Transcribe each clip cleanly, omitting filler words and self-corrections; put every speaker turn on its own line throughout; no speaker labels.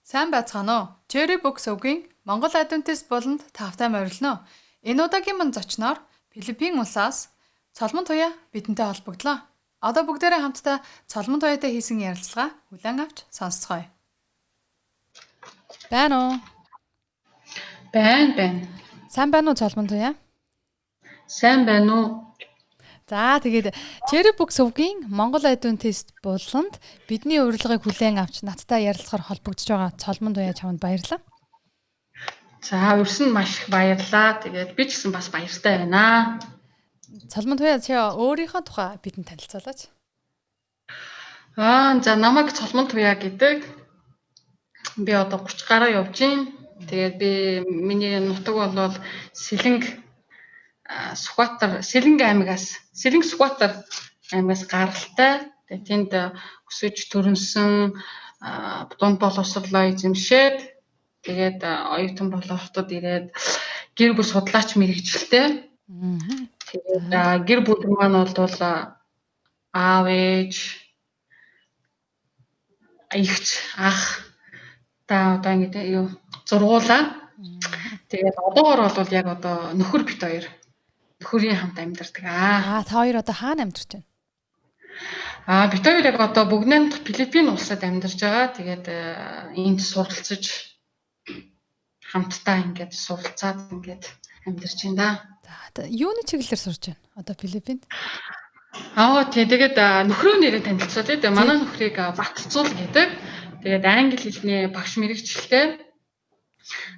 Сайн байцгаана уу? Cherry Books өвгийн Монгол Adventist болонд тавтай морилно. Энэ удаагийн мань зочноор Филиппин улсаас Цолмон туяа бидэнтэй холбогдлоо. Одоо бүгдээрээ хамтдаа Цолмон туяатай хийсэн ярилцлага хүлээн авч сонсцгоё. Байна уу?
Байна.
Сайн байна уу Цолмон туяа?
Сайн байна уу?
За тэгээд Cherry Books өвгийн Монгол Adventist болонд бидний урилгыг хүлээн авч надтай ярилцахаар холбогдож байгаа Цолмон туяа чамд баярлалаа.
За, өрсөн маш их баярлалаа. Тэгээд би ч гэсэн бас баяртай байна.
Цолмон туяа чи өөрийнхөө тухай бидэнд танилцуулаач.
За намайг Цолмон туяа гэдэг. Би одоо 30 гаруй явж байна. Тэгээд миний нутаг бол Сэлэнг Сүхбаатар аймгаас гаралтай. Тэгээд тэнд өсөж төрөнсөн дунд боловсролоо эзэмшээд тэгээд оюутан болоход ирээд гэр бүл судлаач мэргэжилтэй. Тэгээд гэр бүл маань бол аав ээж эгч ах та одоо ингэ зургуулаа. Тэгээд одоогоор бол яг одоо нөхөр бит хоёр нөхөрийн хамт амьдардаг.
Та хоёр одоо хаана амьдарч байна?
Бит хоёр яг одоо бүгд Филиппин улсад амьдарч байгаа. Тэгээд энд суралцаж хамтдаа ингээд суралцаад ингээд амьдарч байна да.
За юуны чиглэлээр сурж байна? Одоо Филиппинд?
Тэгээд нөхрөө нэрээ танилцуулъя. Тэгээд манай нөхрийг Батцуул гэдэг. Тэгээд англи хэлний багш мэргэжилтэй.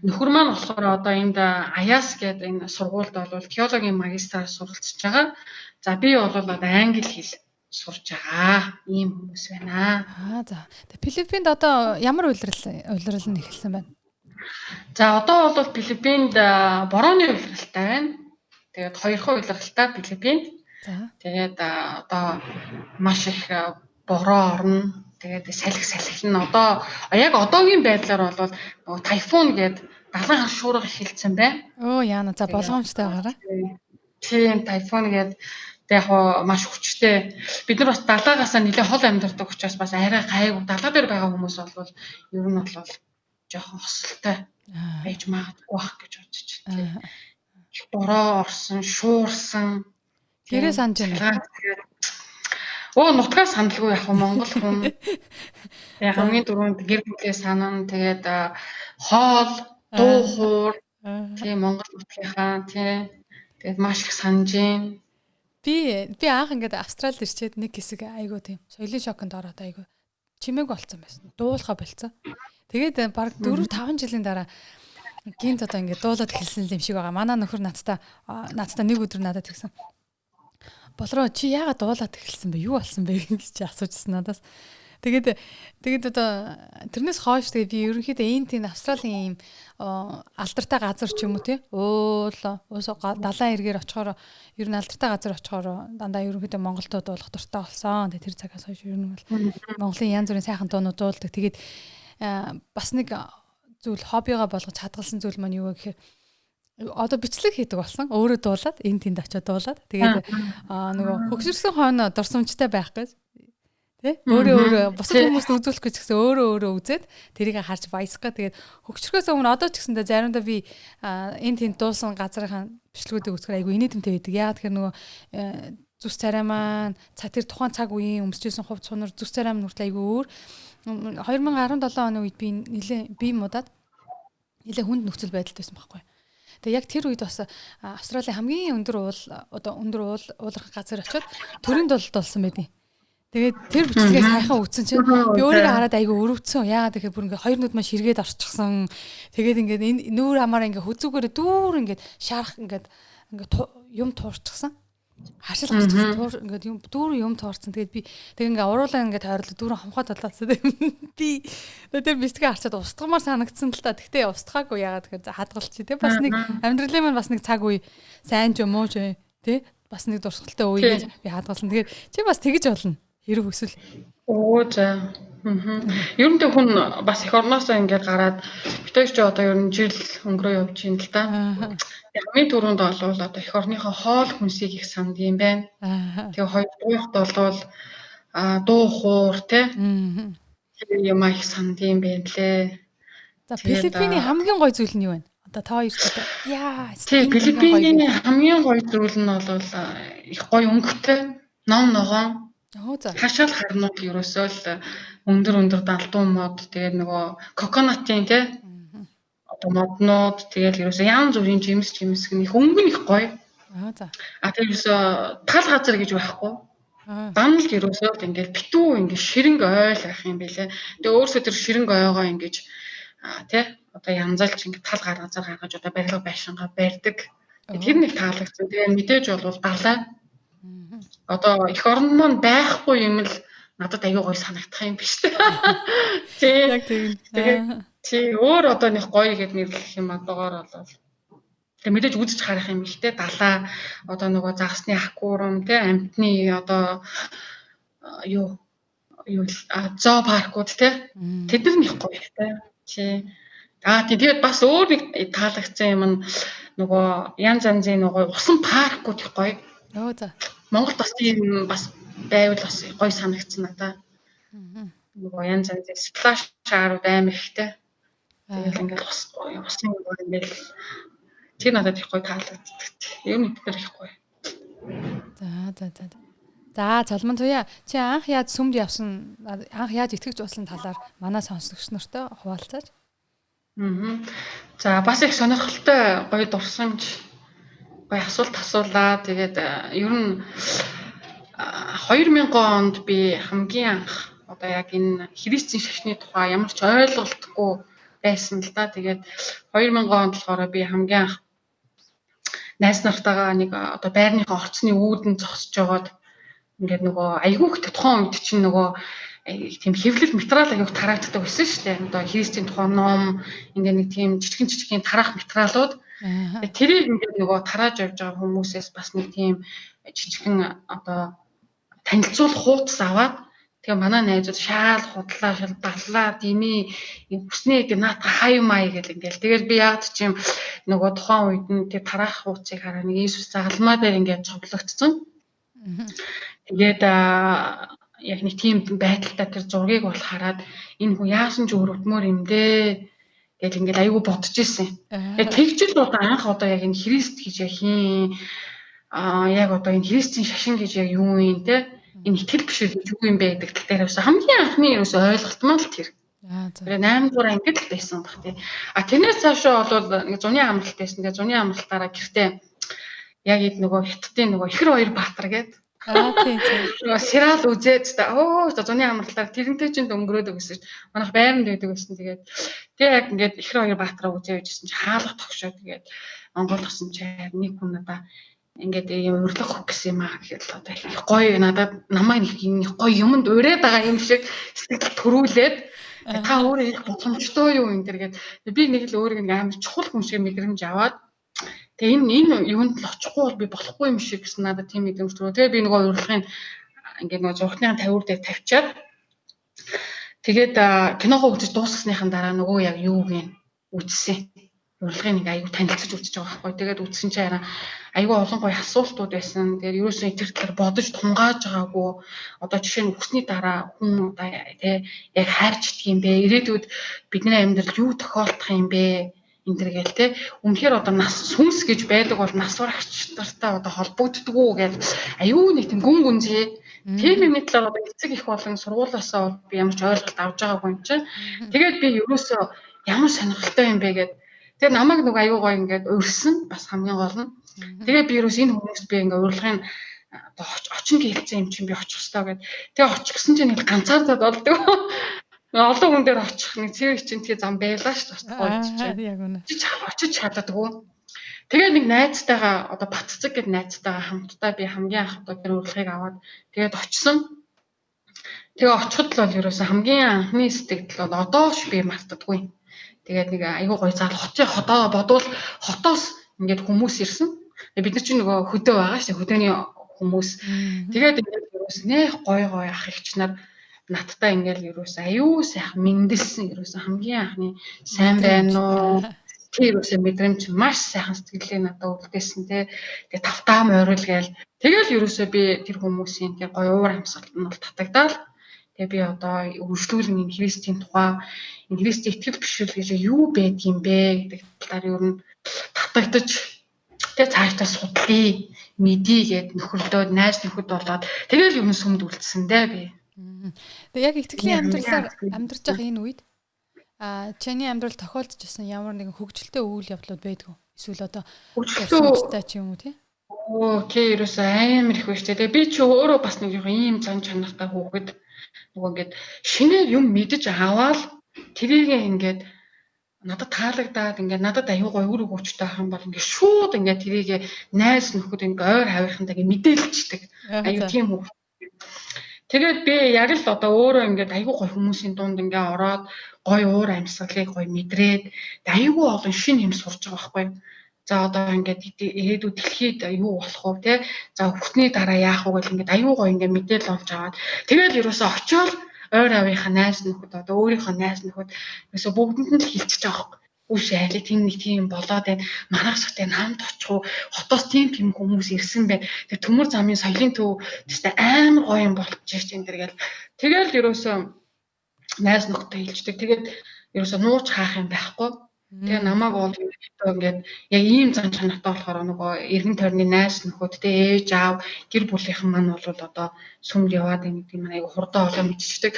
Нөхөр маань болохоор одоо энд Аяас гэдэг энэ сургуульд бол теологийн магистраар суралцж байгаа. За би бол одоо англи хэл сурж байгаа. Ийм хүмүүс байна.
За. Тэгээд Филиппинд одоо ямар улирал нь эхэлсэн байна?
За одоо бол Филиппинд борооны улиралтай байна. Тэгээд хоёрхан улиралтай Филиппинд. Тэгээд одоо маш их бороо орно. Тэгээд салхи нь одоо яг одоогийн байдлаар бол нөгөө тайфун гэдэг далайн хар шуурга эхэлсэн байна.
Яана. За болгоомжтой байгаарай.
Тийм тайфун гэдэг яг маш хүчтэй. Бид нар бас далайгаасаа нэлээд хол амьдардаг учраас бас арай гайгүй. Далай дээр байгаа хүмүүс бол ер нь бол жоохон хосолтой байж магадгүй бах гэж бодож байна. Бороо орсон, шуурсан.
Гэрээ санаж байна.
Нутгаас сандалгүй яг Монгол хүн. Яг хамгийн дөрөнд гэр бүлээ санана. Тэгээд хоол, дуу хуур, тийм Монгол нутгийнхаа тэгээд маш их санаж байна.
Би анх ингээд Австралид ирчээд нэг хэсэг айгуу тийм соёлын шоконд ороод айгуу чимээг болцсон байсан. Дуулахаа болцсон. Тэгээд баг 4-5 жилийн дараа гинт одоо ингээд дуулаад эхэлсэн юм шиг байгаа. Манай нөхөр надтай нэг өдөр надад тэгсэн. Болроо чи яагаад дуулаад эхэлсэн бэ? Юу болсон бэ гэж асуужсэн надаас. Тэгээд одоо тэрнээс хойш тэгээд би ерөнхийдөө энэ Австралийн ийм алдартай газар ч юм уу тий. Далайн эргээр очихоор ер нь алдартай газар очихоор дандаа ерөнхийдөө Монголдөө дуулах дуртай болсон. Тэгээд тэр цагаас хойш ер нь бол Монголын янз бүрийн сайхан дуунууд дуулдаг. Тэгээд бас нэг зүйл хоббигаа болгож хадгалсан зүйл маань юу гэхээр одоо бичлэг хийдэг болсон. Өөрөө дуулаад энэ тэнд очиод дуулаад тэгээд нөгөө хөгшөрсөн хойно дурсамжтай байх гэж тий өөрөө бусад хүмүүст үзүүлэх гэж гэсэн өөрөө үзээд тэрийг харж баясгаа. Тэгээд хөгшрөхөөс өмнө одоо ч гэсэндээ заримдаа би энэ тэнд дуусан газрынхаа бичлэгүүдийг үзэхээр айгу инээдэмтэй байдаг. Яагаад тэгэхээр нөгөө зүс царай маань тэр тухайн цаг үеийн өмсөжсэн хувц сунар зүс царай маань хүртэл айгу өөр. 2017 оны үед би муудаад нэлээ хүнд нөхцөл байдалд байсан байхгүй. Тэгээ яг тэр үед бас Австралийн хамгийн өндөр ууларх газар очиод төрөнд дуулсан байдیں۔ Тэгээд тэр бичлэгээ сайхан үзсэн чинь би өөрийгөө хараад айгүй өрөвдсөн. Яагаад гэхээр бүр ингээ хоёр нүд маань ширгээд орчихсон. Тэгээд ингээ энэ нүүр амаараа ингээ хөзүүгээрээ дүүр ингээ шарах ингээ юм туурчихсан. Хашил гарчихсан. Ингээ дүүр юм туурсан. Тэгээд би ингээ уруулаа ингээ тойрлоо дүүр хамхаа талаасаа би тэр бичлэгээ харчаад устгамаар санагдсан л та. Тэгтээ устгаагүй яагаад гэхээр хадгалчих тий. Бас нэг амьдралын маань бас нэг цаг үе сайн ч юм уу тий. Бас нэг дурсгалтай үе гэж би хадгалсан. Тэгээд чи бас тэгэж болно. Хэрэг хүсвэл.
За. Ер нь хүн бас эх орноосоо ингээд гараад битэж ч одоо ер нь жил өнгөрөө явж байна л да. Хамгийн түрүүнд бол одоо эх орныхоо хоол хүнсийг их санд юм байна. Тэгээ хоёрдугаарт бол дуу хуур те. юм их санд юм байна лээ.
За
Тэгээд
Филиппиний хамгийн гоё зүйл нь юу вэ? Одоо та хоёрт одоо яа
тий
энэ хамгийн гоё
Филиппиний
гэдэг.
хамгийн гоё зүйл нь бол их гоё өнгөтэй, ном ногоон,
Оо за.
хашаал харнууд ерөөсөө л өндөр далдуу мод тэгээд нөгөө коконатын тий одоо моднууд тэгээд ерөөсөө янз бүрийн жимс гэх их өнгө нь их гоё.
Аа за.
Тэгээд ерөөсөө тал газар гэж байхгүй.
Аа.
Данл ерөөсөө л ингээд битүү ингээд ширэнг ойл байх юм билэ. Тэгээ өөрсдөө тэр ширэнг ойгоо ингэж тий одоо янзалж ингээд тал газар гаргаж одоо барилга байшингаа барьдаг. Тэр нэг таалагдсан. Тэгээ мэдээж бол далай. Одоо эх оронд маань байхгүй юм л надад аюу гоё санагдах юм биш үү? Тий.
Яг тийм.
Тий өөр одоо нэг гоё гэд нэрлэх юм одоогоор бол тэг мэдээж үзэж харах юм ихтэй далаа одоо нөгөө загсны аквариум тий амтны одоо юу зоо паркууд тий тэд нар их гоё ихтэй тий тэгээд бас өөр нэг таалагдсан юм нь нөгөө янз янзын нөгөө усан паркууд их гоё.
Оо за.
Монголд бас тийм бас байвал бас гоё санагдсан надаа. Нөгөө янз янзын сплаш шаарууд амар ихтэй. Тэгэл ингээд усан ингээд тэр надад их гоё таалагддаг. Ер нь тэр их гоё.
За. За цолмон туяа чи анх яаж сүмд явсан анх яаж итгэж уусан талаар манай сонсогч нартай хуваалцаач.
За бас их сонирхолтой гоё дурсамж гоё асуулт асуулаа. Тэгээд ер нь 2000 онд би хамгийн анх одоо яг энэ христийн шашны тухай ямар ч ойлголтгүй байсан л да. Тэгээд 2000 онд болохоор би хамгийн анх найз нартайгаа нэг одоо байрныхаа орцны үүдэн зогсож жагаад ингээд нөгөө айгүйх тухайн үед чинь нөгөө тийм хэвлэл материал аяг тараагддаг байсан шүү дээ. Одоо христийн тухайн ном ингээд нэг тийм жижигэн тараах материалууд тэрийг ингээд нөгөө тарааж явж байгаа хүмүүсээс бас нэг тийм жижигэн одоо танилцуулах хуудас аваад тэгээ манай найзууд шаал худлаа шал баллаа дими хүснээ гэ наата хаймаа гэл ингээл тэгээд би яад ч юм нөгөө тухайн үед нь тэр тараах хуудсыг хараа нэг Иесус загалмаа дээр ингээд цоглогдсон. Тэгээд яг нэг тийм байдалтай тэр зургийг бол хараад энэ хүн яасан ч өрөвдмөр юм дээ гэж ингээд аюу бодож ирсэн. Тэгээд тэгжил одоо анх одоо яг энэ Христ гэж яг хийн яг одоо энэ христийн шашин гэж яг юу юм те энэ итгэл биш гэж юу юм бэ гэдэг тал дээр бас хамгийн анхны ерөөс ойлголт маань л тэр. Тэгээ 8 дугаар ангид л байсан баг тий. Тэрнээс цаашаа бол нэг зуны амралт байсан. Тэгээ зуны амралтаараа гэртээ яг ийм нөгөө хятадын нөгөө ихэр хоёр баатар гэдэг
тийм.
Сериал үзээд зуны амралтаар тэрнтэй чинь өнгөрөөдөг гэсэн чинь манайх байранд байдаг гэсэн. Тэгээд яг ингээд ихэр хоёр баатараа үзээ байжсэн чинь хаалга тогшоо. Тэгээд Монгол тосон чи нэг хүн надаа ингээд юм урилга хөх гэсэн юм аа гэхэд одоо их гоё надад намайг нэг гоё юмд ураад байгаа юм шиг сэтгэл төрүүлээд та өөрөө их боломжтой юу энэ төр гээд би нэг л өөрийг нэг амар чухал хүн шиг мэдрэмж аваад тэгээ энэ юунд л очихгүй бол би болохгүй юм шиг гэсэн надад тийм мэдрэмж төрөө. Тэгээ би нөгөө урилгын ингээд нөгөө зурхны тавиур дээр тавьчаад тэгээд киногоо үзэж дуусгасныхан дараа нөгөө яг юуг нь үзсэн. Урилгын нэг аягүй танилцаж үзэж байгаа байхгүй. Тэгээд үзсэн чинь аягүй олон гоё асуултууд байсан. Тэгээд ерөөсөө тэр талаар бодож тунгааж байгаагүй. Одоо жишээ нь өсний дараа хүн одоо яг хайрч идэх юм бэ? Ирээдүйд бидний амьдрал юу тохиолдох юм бэ? Энэ төр гээл те. Үнэхээр одоо нас сүнс гэж байдаг бол нас барагч нартай одоо холбогддгүү гэж аягүй нэг тийм гүн гүнзгий. Тийм юмны талаар одоо эцэг их болон сургуулиасаа бол би ямар ч ойлголт авч байгаагүй юм чинь. Тэгээд би ерөөсөө ямар сонирхолтой юм бэ гэдэг. Тэгээ намайг нэг аюу гоо ингээд урьсан бас хамгийн гол нь. Тэгээ би ерөөс энэ хүмүүст би ингээд урилгын одоо очин гэлцэн юм чинь би очих хэвээр гээд. Тэгээ очихсан чинь нэг ганцаардаад болдог. Олон хүн дээр очих нэг цэвэр чинь тэгээ зам байлаа шүү дээ. Яг үнэ. Очиж чаддаггүй. Тэгээ нэг найзтайгаа одоо Батцэг гэдэг найзтайгаа хамтдаа би хамгийн анх одоо тэр урилгыг аваад тэгээд очсон. Тэгээ очиход л бол ерөөсөө хамгийн анхны сэтгэл бол одоош би мартдаггүй. Тэгээд нэг айгүй гоё зал хотын хотоо бодвол хотоос ингээд хүмүүс ирсэн. Бид нар чинь нөгөө хөдөө байгаа шүү дээ. Хөдөөний хүмүүс. Тэгээд ингээд ерөөс нэх гоё ах эгч нар надтай ингээд ерөөс аюу сайхан мэндэлсэн. Ерөөс хамгийн анхны сайн байна уу? Тэр ерөөсөө мэдрэмж маш сайхан сэтгэлээ надад үлдээсэн те. Тэгээд тавтаа морил гээл. Тэгэл ерөөсөө би тэр хүмүүсийн тэр гоё уур амьсгал нь бол татагдаал. Тэгээ би одоо үргэлжлүүлэн энэ Христийн тухай, энэ Христийн итгэл бишрэл гэж юу байдгийм бэ гэдэг талаар ер нь татагдаж тэгээ цаашдаа судлаа, мэдье гэд нөхөрлөө, найз нөхөд болоод тэгэл ер нь сүмд үлдсэн дээ би.
Тэгээ яг итгэлийн амьдралаар амьдарч байгаа энэ үед чиний амьдрал тохиолдож байсан ямар нэгэн хөгжилтэй үйл явдлууд байдгүй? Эсвэл одоо хөгжилтэй ч юм уу тий?
Тий, ерөөсөө амар их байна шүү дээ. Би чи өөрөө бас нэг ийм зан чанартай хүүхэд нөгөө ингээд шинээр юм мэдэж аваад тэрийг ингээд надад таалагдаад ингээд надад аюу гой үр өгөөчтэй ах юм бол ингээд шууд ингээд тэрийг найз нөхөд ингээд ойр хавийнхандаа ингээд мэдээлждэг. Аюу тийм хүүхэд. Тэгээд би яг л одоо өөрөө ингээд аюу гой хүмүүсийн дунд ингээд ороод гой уур амьсгалыг гой мэдрээд аюу олон шин юм сурж байгаа байхгүй. За одоо ингээд ирээдүйд дэлхийд юу болох вэ те? За хүүхний дараа яах вэ гэл ингээд аюу гой ингээд мэдээлэл олж аваад тэгэл ерөөсөө очиод ойр авийнхаа найз нөхөд одоо өөрийнхөө найз нөхөд ерөөсөө бүгдэнд нь л хэлчихэж байгаа юм. Үгүй шайлаа тийм нэг тийм болоод байна. Манайх сахтай хамт очих уу? Хотоос тийм хүмүүс ирсэн байна. Тэгээ төмөр замын соёлын төв тест амар гоё юм болчихж байна энэ гэл. Тэгэл ерөөсөө найз нөхдөд хэлждэг. Тэгээд ерөөсөө нууц хаах юм байхгүй. Тэгээ намайг бол ингээд яг ийм зан чанартай болохоор нөгөө эргэн тойрны найз нөхөд тэ ээж аав гэр бүлийнхэн маань бол одоо сүмд яваад нэг тийм айгу хурдан олон мэдчихдэг.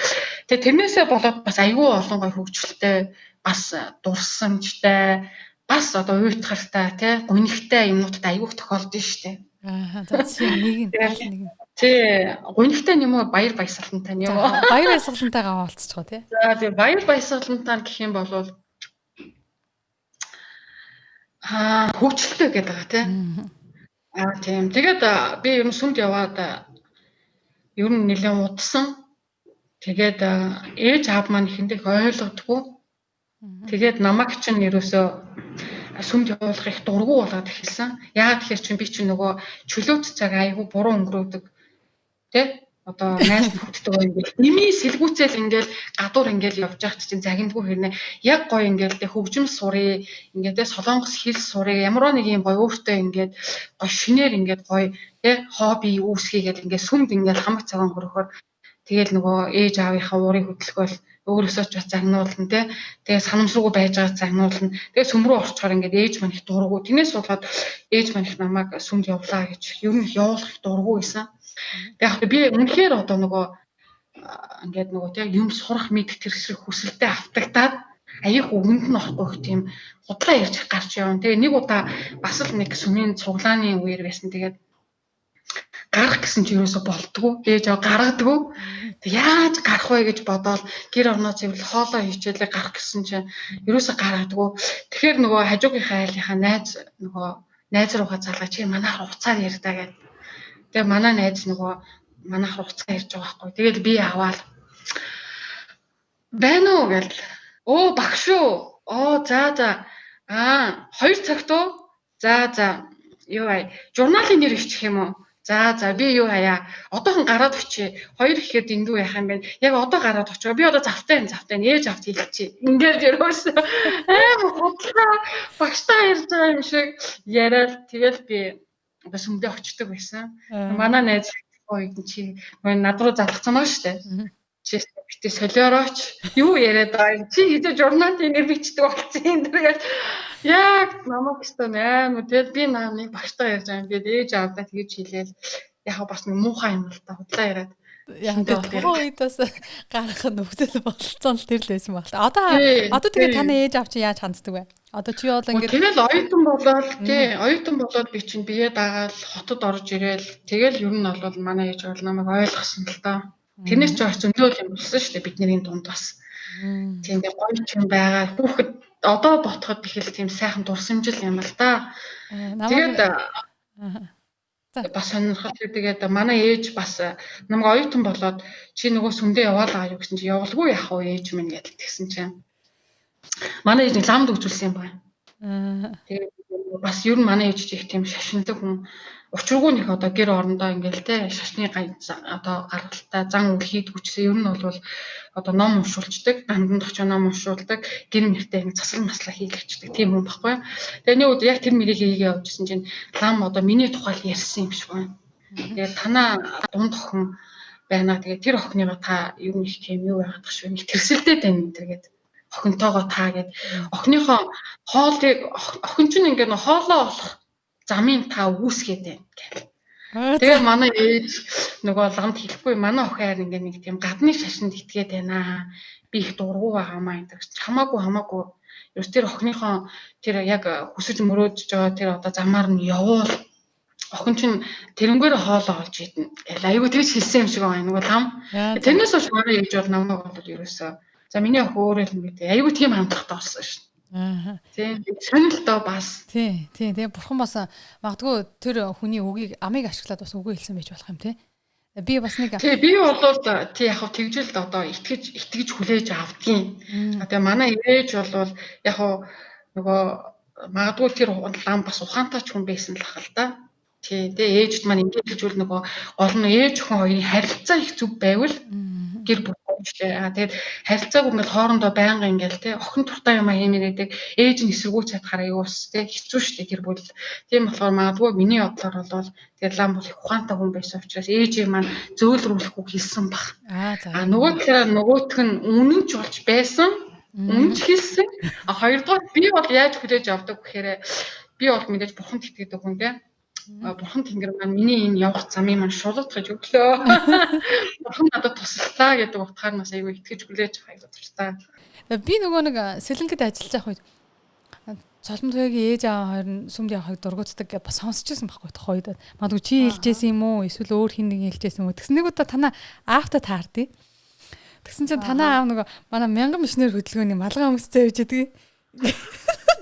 Тэгээ тэрнээсээ болоод бас айгүй олон гой хөгжилтэй бас дурсамжтай бас одоо уйтгартай тий гунигтай юмнуудад айгүйх тохиолдсон шүү дээ.
За нэг нь
тий гунигтай юм уу баяр баясгалантай юм уу?
Баяр баясгалантайгаа уулзчихо тий.
За тий баяр баясгалантай гэх юм бол хөгжилтэй гэдэг байгаа тийм. Тийм. Тэгээд би ер нь сүмд яваад ер нь нэлээд удсан. Тэгээд ээж аав маань ихэндээ ойлгодгүй. Тэгээд намайг чинь ерөөсөө сүмд явуулах их дургу болоод эхэлсэн. Яагаад тэгэхээр чи би чи нөгөө чөлөөт цаг айгүй буруу өнгөрөөдөг. Тэ? Одоо найз нөхөдтэй ингээд ними сэлгүүцэл ингээд гадуур ингээд явж байгаа чинь загиндгүй хэрнээ яг гоё ингээд тэ хөгжим сурыг ингээд тэ солонгос хэл сурыг ямар нэг юм гоё өөртөө ингээд гоё шинээр ингээд гоё тэ хобби үүсгэгээд ингээд сүмд ингээд хамаг цагаан хөрөхөөр тэгэл нөгөө ээж аавынхаа уурыг хөдөлгөөл өөрөөсөө ч бас загнуулна тэ тэгээ санамсаргүй байж байгаа загнуулна тэгээ сүм рүү орчхоор ингээд ээж маань их дургу тэрнээс болоод ээж маань их намайг сүмд явлаа гэж ер нь явуулах их дургу гэсэн. Яг би үнэхээр одоо нөгөө ингээд нөгөө тийм юм сурах мэд тэр шиг хүсэлтэд автагдаад аяих өгөнд нь орохгүй тийм худлаа ярьж гарч явна. Тэгээ нэг удаа бас л нэг сүмийн цуглааны үеэр байсан. Тэгээд гарах гэсэн чи юусоо болдгоо. Ээж аваа гаргадгүй. Тэг яаж гарах вэ гэж бодоод гэр орноо цэвэрлэл хоолоо хийчихлээ гарах гэсэн чи юусоо гаргадгүй. Тэгэхээр нөгөө хажуугийнхаа айлынхаа найз руугаа залгаа чи манайх уцаар ярьдаа гэдэг. Тэгээ манай найз нөгөө манайх уцаа ярьж байгаа байхгүй. Тэгэл би аваад байна уу гэл. Оо багш шүү. Оо за. 2 цагт уу? За. Юу ай? Журналын нэр бичих юм уу? За би юу хаяа? Одоохон гараад очие. 2 гэхэд эндүү яах юм бэ? Яг одоо гараад очоо. Би одоо завтай ээж авт хэлчихье. Ингээд ерөөсөө бодлоо багштай ярьж байгаа юм шиг яриад тэгэл би одоо сүмдээ очдөг байсан. Манай найз үед чи над руу залгацсан байгаа шүү дээ. Чи битээ солиорооч юу яриад байгаа чи хэзээ журналын нэр бичдэг болсон юм дэргээд яг намайг өстөө амар тэгэл би намайг багштай ярьж байгаа юм гээд ээж аавдаа тэгж хэлээл яг бас нэг муухай юм л та худлаа яриад
яг тэр үед бас гарах нөхцөл болцсон л тэр л байсан баг. Одоо тэгээ таны ээж аав чи яаж ханддаг вэ? Одоо чи бол ингээд
тэгэл оюутан болоод би чинь бие дагаал хотод орж ирээл тэгэл ер нь бол манай ээж бол намайг ойлгосон л доо. Тэрнээс ч бас зөндөө юм болсон шүү дээ бидний дунд бас. Тийм гоё ч юм байгаа. Хүүхэд одоо ботход их л тийм сайхан дурсамжил юм л да. Тэгээд бас сонирхол тэгээд манай ээж бас намайг оюутан болоод чи нөгөө сүмдээ яваад байгаа юу гэсэн чи явуулгүй яах вэ ээж минь гэдэг тэгсэн чинь манай ээж нэг ламд үзүүлсэн юм байна. Тэгээд бас ер нь манай ээж их тийм шашиндаг хүн учиргүй нөх одоо гэр орондоо ингээл те шашны одоо гаргалтай зан үйл хийдэг учраас ер нь бол одоо ном уншуулцдаг, ганданд очоо ном уншуулдаг, гэр мөртэй ингэ засал маслаа хийлгэждэг тийм хүн баггүй. Тэгээ нэг удаа яг тэр мэрийг хийгээ явуулсан чинь лам одоо миний тухай ярьсан юм шиг байна. Тэгээ танаа дунд охин байна. Тэгээд тэр охиныгоо та юу нэг тийм юу яагаад тах шүү. Нэг тэрсэлдээд байна энэ тэгээд охинтойгоо таа гэд охиныхоо хоолыг охин чинь ингээд нөө хоолоо олох замын та үүсгээд байна гэх. Тэгээ манай ээж нөгөө ламд хэлэхгүй манай охин ингээд нэг тийм гадны шашинд итгээд байна. Би их дургу байгаамаа гэдэг. Хамаагүй ерөөс тэр охиныхоо тэр яг хүсэж мөрөөдж байгаа тэр одоо замаар нь явуул охин чинь тэрнгээр хоолоо олж идэнэ. Айгу тэгж хэлсэн юм шиг байна нөгөө лам. Тэрнээс хойш манай ээж бол намайг бол ерөөсөө за миний охин өөрөө л ингэдэг. Айгу тийм хандлагатай болсон шин. Тийм сонирхолтой бас.
Тийм. Тэгээ бурхан бас магадгүй тэр хүний үгийг амийг ашиглаад бас үгүй хэлсэн байж болох юм тий. Би бас нэг
би бол тий яг хав тэгжэл одоо итгэж хүлээж авдгийн. Тэгээ манай ээж бол яг хав нөгөө магадгүй тэр лам бас ухаантай ч хүн байсан л хал та. Тий тэгээ ээжд маань ингэж хэлжүүл нөгөө гол нь ээж охин хоёрын харилцаа их зүг байвал гэр бүл тэгээд харилцаагүй ингээл хоорондоо байнга ингээл тий охин туртаа юм хиймээдэг ээж нь эсэргүүц чадхаар аюус тий хэцүү шттэ гэр бүл. Тийм болохоор магадгүй миний бодлоор бол тэгээд лам бол их ухаантай хүн байсан учраас ээжээ маань зөөлрүүлэх үг хэлсэн баг. Нөгөө талаараа нөгөөх нь үнэн ч болж байсан. Үнэн ч хэлсэн. Хоёрдугаар би бол яаж хүлээж авдаг гэхээр би бол мэдээж бурханд итгэдэг хүн тий. Бурхан тэнгэр маань миний энэ явах замыг маань шулуутгаж өглөө. Бурхан надад туслалаа гэдэг утгаар нас айгүй итгэж хүлээж авах айгүй дуртай.
Би нөгөө нэг сэлэнгэд ажиллаж байх үед Цолмтойгийн ээж аав хоёр нь сүмд явахыг дургуутдаг гэж бас сонсчихсан байхгүй тохойд. Магадгүй чи хэлжсэн юм уу? Эсвэл өөр хин нэг хэлжсэн юм уу? Тэгсэн нэг удаа танаа аавтай таардъя. Тэгсэн чинь танаа аав нөгөө манай мянган мишнэр хөдөлгөөний малгай өмсцөө явж идэг.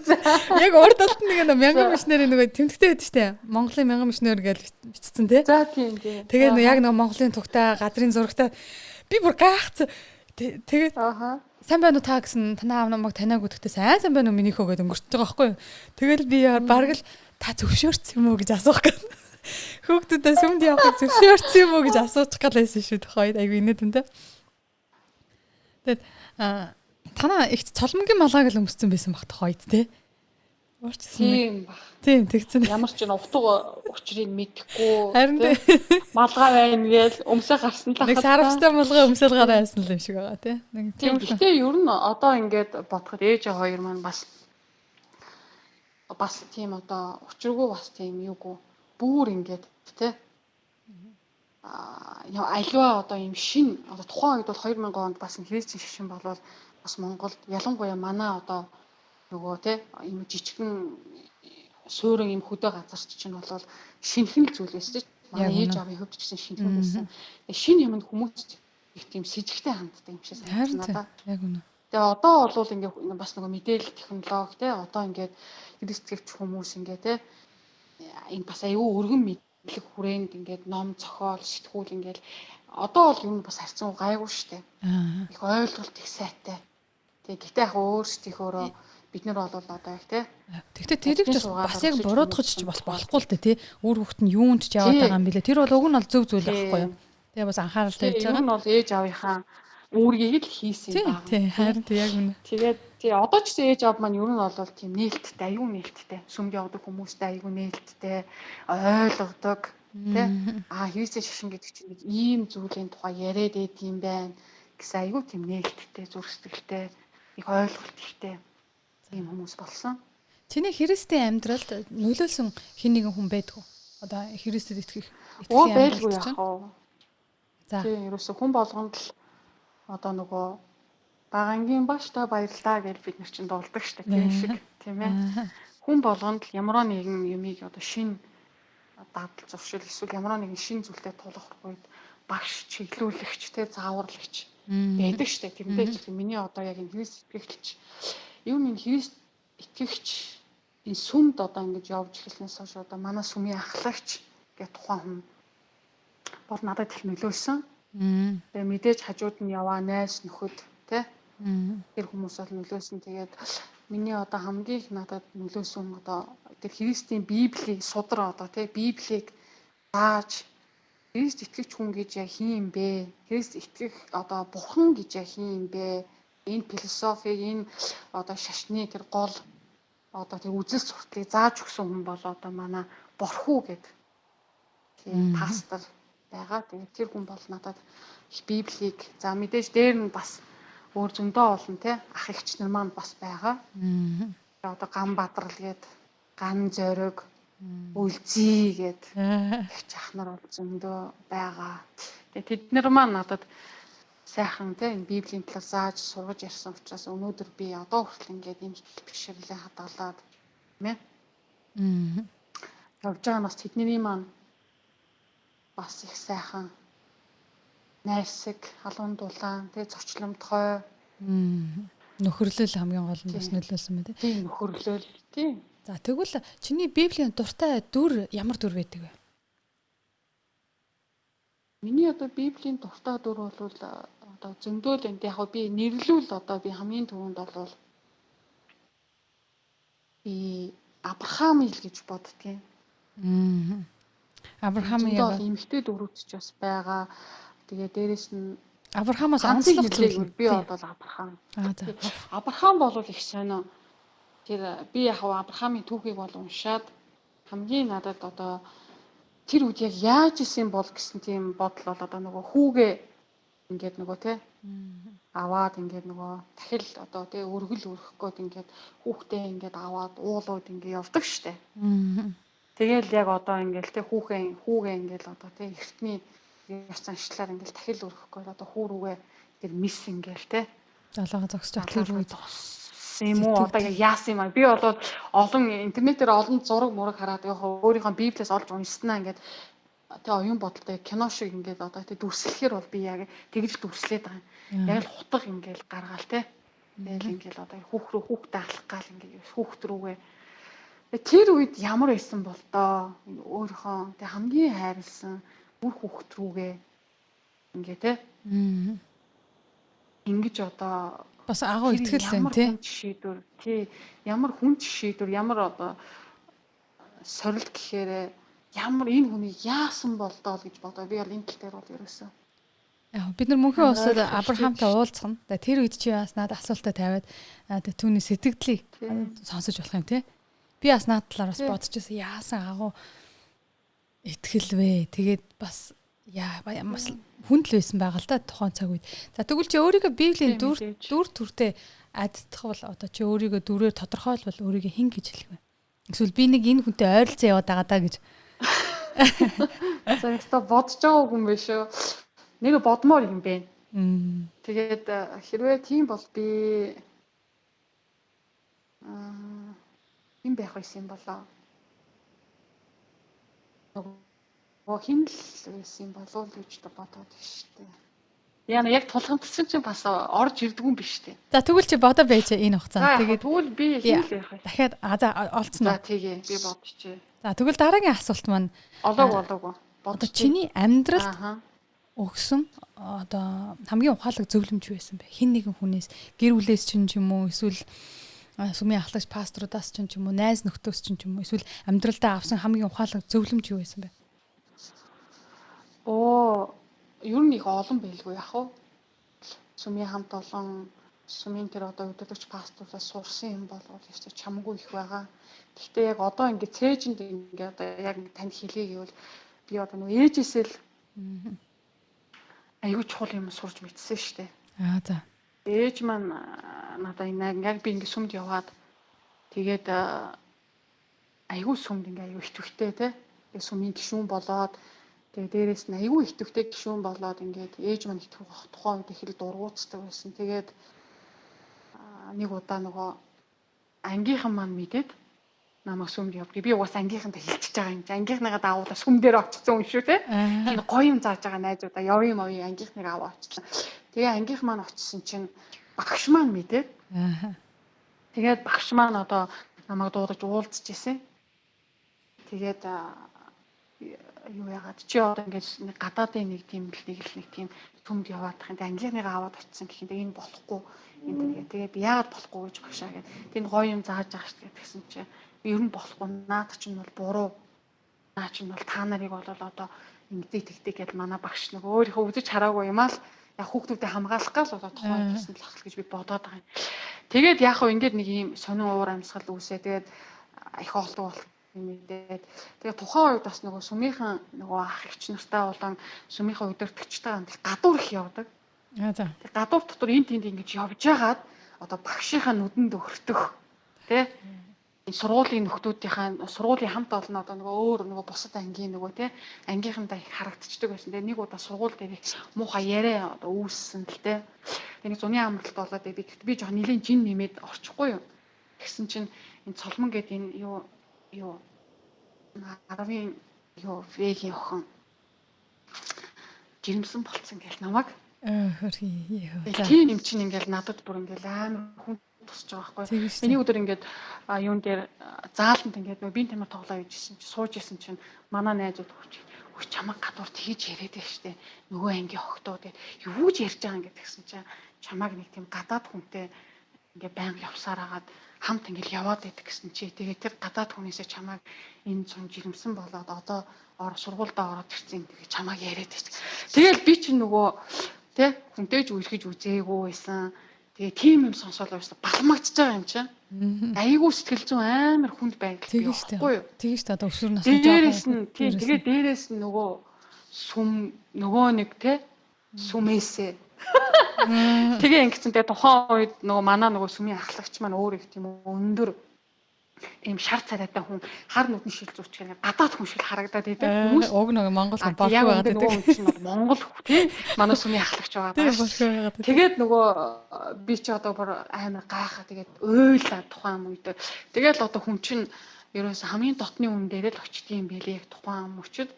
Яг урд талд нэг мянган мишнэрийн нөгөө тэмдэгтэй байдаг штэ. Монголын мянган мишнэр гэж бичсэн тий.
За тийм.
Тэгээ яг нөгөө Монголын тугтаа, газрын зурагтаа би бүр гайхацсан. Тэгээд сайн байна уу та гэсэн танаа аав намайг таниагүй гэхдээ сайн байна уу минийхөө гэдээ өнгөрч байгаа байхгүй юу. Тэгэл би бараг л та зөвшөөрсөн юм уу гэж асуух гээд. Хүүхдүүдээ сүмд явахыг зөвшөөрсөн юм уу гэж асуучих гал байсан шүү тохойд айгүй инээд энэ. Тэгээд танаа их цолмгийн малгайг л өмссөн байсан баг тохойд тий.
Тийм баг.
Тийм тэгсэн.
Ямар ч утга учрыг мэдэхгүй.
Харин
малгай байна гээл өмсөө гарсан л
нэг саравчтай малгай өмсөөл гараа байсан л юм шиг байгаа тий. Нэг
тийм. Гэтэ ер нь одоо ингээд бодоход ээж хоёр маань бас тийм одоо учиргүй бас тийм юугүй бүр ингээд тий. Аливаа одоо юм шин одоо тухайн үед бол 2000 онд бас христийн шашин болвол бас Монголд ялангуяа манай одоо нөгөө тий юм жижигхэн суурин юм хөдөө газарч чинь бол шинхэн зүйл байсан чинь манай ээж аавын хувьд ч гэсэн шинхэн байсан. Шинэ юмд хүмүүс их тийм сэжигтэй ханддаг юм шиг санагдана надад.
Яг үнэ.
Тэгээ одоо бол ингээ бас нөгөө мэдээлэл технологи тий одоо ингээд христчгч хүмүүс ингээ тий энэ бас аюу өргөн мэдлэг хүрээнд ингээд ном зохиол сэтгүүл ингээл одоо бол юм бас харьцан гайгүй штэ. Их ойлголт их сайтай. Тэгээ гэтээ яг өөрсдийнхөөрөө бид нар бол одоо яг тий.
Тэгтээ тэрийг ч бас яг буруудахч болохгүй л дээ тий. Өөр хүүхэд нь юунд ч яваад байгаа юм бэлээ. Тэр бол уг нь бол зөв зүйл байхгүй юу? Тэгээ бас анхааралтай байж байгаа.
Энэ бол ээж аавынхаа үүргийг л хийсэн юм байна.
Тий, харин тий яг үнэ.
Тэгээд тий одоо ч гэсэн ээж аав маань ер нь бол тийм нээлттэй, аюу нээлттэй. Сүмд явдаг хүмүүстэй аюу нээлттэй, ойлгодог тий. Христийн шашин гэдэг чинь нэг ийм зүйлийн тухай яриад байд юм байна гэсэн аюу тийм нээлттэй, зүрх сэтгэлтэй, их ойлголт ихтэй ийм хүмүүс болсон.
Чиний христийн амьдралд нөлөөлсөн хэн нэгэн хүн байдгүй. Одоо христэд итгэх
байлгүй яах вэ?
За.
Тийм ерөөсө хүн болгонд л одоо нөгөө багангийн бааштай баярлаа гэж бид нар чинь дуулдаг штэ тийм шиг тийм ээ. Хүн болгонд л ямар нэгэн юмыг одоо шин дадал зуршил эсвэл ямар нэгэн шин зүйлтэй тулах үед багш чиглүүлэгч те зааварлагч байдаг штэ. Тэрнтэй ч миний одоо яг энэ христ итгэгч юм энэ христ итгэгч энэ сүмд одоо ингэж явж эхэлснээс хойш одоо манай сүмийн ахлагч гэх тухайн хүн бол надад их нөлөөсөн. Тэгээ мэдээж хажууд нь яваа найз нөхөд тий тэр хүмүүс бол нөлөөсөн. Тэгээд миний одоо хамгийн их надад нөлөөсөн одоо тэр христийн библийг судар одоо тий библийг зааж христ итгэгч хүн гэж яг хин юм бэ? Христ итгэх одоо бурхан гэж яг хин юм бэ? Энэ философиг энэ одоо шашны тэр гол одоо тэр үзэл сурталыг зааж өгсөн хүн бол одоо манай борхуу гэдэг тийм пастор
байгаа. Тэгээд тэр хүн бол надад Библийг за мэдээж дээр нь бас өөр зөндөө олон те ах эгч нар маань бас байгаа. Одоо Ганбаатар л гээд Ган зориг үлзий гээд эгч ах нар бол зөндөө байгаа. Тэгээд тэд нар маань надад сайхан те энэ Библийн талаар зааж сургаж ярьсан учраас өнөөдөр би одоо хүртэл ингээд энэ бишрлээ хадгалаад тийм ээ. Явж байгаа нас тэдний маань бас их сайхан найрсаг, халуун дулаан, тэгээ зочломтгой.
Нөхөрлөл хамгийн гол нь бас нөлөөлсөн мэт.
Тийм нөхөрлөл. Тийм.
За тэгвэл чиний Библийн дуртай дүр ямар дүр байдаг вэ?
Миний одоо Библийн дуртай дүр бол одоо зөндөө л энэ яг би нэрлүүл одоо би хамгийн түрүүнд бол би Авраамыг л гэж боддгийн.
Авраамыг
яг эмэгтэй дөрөвч ч бас байгаа. Тэгээ дээрэс нь
Авраамаас онцлог зүйл
би бол Авраам. Авраам бол их сонио. Тэр би яг Авраамын түүхийг бол уншаад хамгийн надад одоо тэр үед яг яаж исэн бол гэсэн тийм бодол бол одоо нөгөө хүүгээ ингээд нөгөө те аваад ингээд нөгөө дахил одоо те өргөл өргөх гээд ингээд хүүхдээ ингээд аваад уулууд ингээд явдаг штэ. Тэгэл яг одоо ингээд те хүүгээ ингээд одоо те эртний яс заншлаар ингээд дахил өргөх гээд одоо хүү рүүгээ тэр мис ингээд те
залгаа зогсож тэр үед
юм уу одоо яасан юм аа би болоод олон интернетээр олон зураг мураг хараад яг өөрийнхөө библиэс олж уншснаа ингээд тэ оюун бодолтой кино шиг ингээд одоо тэ дүрслэхээр бол би яг тэгж дүрслээд байгаа юм. Яг л хутга ингээд гаргаал тэ. Тэгэл ингээд одоо хүүхдээ алах гал ингээд хүүхд рүүгээ тэр үед ямар байсан бол доо өөрийнхөө тэ хамгийн хайрлсан бүр хүүхд рүүгээ ингээд тэ. Ингэж одоо
бас агуу итгэл байна тий.
Шийдвэр тий ямар хүн шийдвэр ямар одоо сорилт гэхээр ямар энэ хүнийг яасан бол доо гэж бодоо би бол энэ тал дээр бол ерөөсөө
яг бид нар мөнхийн улсад Авраамтай уулзсан. Тэр үед чи бас надад асуултаа тавиад түүний сэтгэлдлийг сонсож болох юм тий. Би бас наад талаар бас бодчихсон яасан агуу итгэл вэ. Тэгээд бас бас хүнд л байсан байгаа л да тухайн цаг үед. За тэгвэл чи өөрийгөө Библийн дүр төртэй аддах бол одоо чи өөрийгөө дүрээр тодорхойлбол өөрийгөө хэн гэж хэлэх вэ? Эсвэл би нэг энэ хүнтэй ойролцоо яваад байгаа даа гэж.
За ихтэй бодож байгаа хүн биш үү? Нэг бодмоор юм бэ. Тэгээд хэрвээ тийм бол би юм байх байсан болоо. Хин л байсан болов гэж бодоод байна шүү дээ. Яг тулгамдсан чинь бас орж ирдгүн биш үү?
За тэгвэл чи бодоо байж энэ хугацаанд.
Тэгээд тэгвэл би хин л байх.
Дахиад за олцсон уу?
За тэгээ би бодчихъя.
За тэгвэл дараагийн асуулт маань
олоогүй.
Одоо чиний амьдралд өгсөн одоо хамгийн ухаалаг зөвлөмж байсан бэ? Хин нэгэн хүнээс гэр бүлээс чинь ч юм уу эсвэл сүмийн ахлагч пасторудаас чинь ч юм уу найз нөхдөс чинь ч юм уу эсвэл амьдралдаа авсан хамгийн ухаалаг зөвлөмж юу байсан бэ?
Ер нь их олон байлгүй яах вэ? Сүмийн хамт олон сүмийн тэр одоо өдөртөгч пастораас сурсан юм бол ястаа чамгүй их байгаа. Гэхдээ яг одоо ингээд цээжинд ингээд одоо яг танд хэлье гэвэл би одоо нөгөө ээжээсээ л аюу чухал юм сурж мэдсэн шүү дээ.
За.
Ээж маань надаа яг би ингээд сүмд яваад тэгээд аюу сүмд ингээд аюу итгэвтэй те. Сүмийн гишүүн болоод тэгээ дээрээс нь аюу итгэвтэй гишүүн болоод ингээд ээж маань итгэх тухайн үед их л дургуутдаг байсан. Тэгээд нэг удаа нөгөө ангийнхан маань мэдээд намайг сүмд явуулъя. Би угаас ангийнхантай хэлчихэж байгаа юм. Ангийнхныгаа даавал сүм дээр очсон юм шүү те. Энэ гоё юм зааж байгаа найзуудаа явъя мовъя ангийнхныг аваа очсон. Тэгээ ангийнх маань очсон чинь багш маань мэдээд. Тэгээд багш маань одоо намайг дуудаж уулзж ирсэн. Тэгээд юу яагаад чи одоо ингээд гадаадын нэг тийм сүмд яваад тах юм. Ангийнхныгаа аваад очсон гэхин энэ болохгүй энэ тэгээд би яагаад болохгүй гэж багшаа гээд тэнд гоё юм зааж байгаа шүү дээ гэсэн чи ер нь болохгүй наад чинь бол буруу. Наа чинь бол та нарыг бол одоо ингэдэг тэгдэг гэдээ манай багш нэг өөрийнхөө үзэж хараагүй юм аа л яг хүүхдүүдэд хамгаалах гал одоо тухайн гэсэн л ахл гэж би бодоод байгаа юм. Тэгээд яг хөө ингээд нэг юм сонин уур амьсгал үүсээ тэгээд их олдог бол мэдээд тэгээ тухайн үед бас нөгөө сүмийнхэн нөгөө ах эгч нартай болон сүмийнхэн удирдагчтай хамт гадуур их явдаг.
За.
Тэгээ гадуур дотор энэ тэнд ингэж явж байгаад одоо багшийнхаа нүдэнд өртөх тий сургуулийн нөхдүүдийнхаа сургуулийн хамт олон одоо нөгөө өөр нөгөө бусад ангийн нөгөө тий ангийнхандаа их харагдчихдаг байсан. Тэгээ нэг удаа сургууль дээр их муухай яриа одоо үүссэн л тий. Тэгээ нэг зуны амралт болоод би жоох нилийн жин нэмээд орчихгүй юу. Тэгсэн чинь энэ цолмон гэдэг энэ юу 10-ын юу вегийн охин жирэмсэн болцсон гэл намайг
хөрхий.
тийм юм чинь ингээл надад бүр ингээл амар хүн тусч байгаа байхгүй. Энийг өдөр ингээд юун дээр зааланд ингээд нөгөө бие тамир тоглоо хийжсэн чинь сууж исэн чинь манай найзууд хүч чамаг гадуур тгийж яриад байх штэ. Нөгөө ангийн охтоо тэгээд юу ч ярьж байгаа ингээд тэгсэн чинь чамаг нэг тийм гадаад хүнтэй ингээд байнга явсаар хагаад хамт ингээд яваад байдаг гэсэн чи тэгээд тэр гадаад хүнээсээ чамаг энэ цун жирэмсэн болоод одоо сургуульдаа ороод ирсэн тэгээд чамаг яриад байж. Тэгэл би чинь нөгөө тий хүнтэйж үлгэж үзээгүй байсан. Тэгээ тийм юм сонсоод байсан балмагтж байгаа юм чинь. Айгуу сэтгэл зүйн амар хүнд байдал байхгүй юу?
Тэгэж та одоо өсвөр насны
дээрээс нь тийм тэгээ дээрээс нь нөгөө сүм нөгөө нэг тий сүмээсээ тэгээ ингэсэн тэгээ тухайн үед нөгөө манай нөгөө сүмийн ахлагч маань өөр их тийм өндөр тийм шар царайтай хүн хар нүдний шил зүүч гэнэ гадаад хүн шиг харагдаад байдаг хүмүүс.
Уг нөгөө Монгол хүн болгүй
байгаад байдаг. Нөгөө хүн чинь Монгол тийм манай сүмийн ахлагч байгаа. Тэгээд нөгөө би ч одоо бүр амар гайхаа тэгээд ойлаа тухайн үед. Тэгээд одоо хүн чинь ерөөсө хамгийн дотны хүн дээр л очтiin байлээ яг тухайн мөчөд.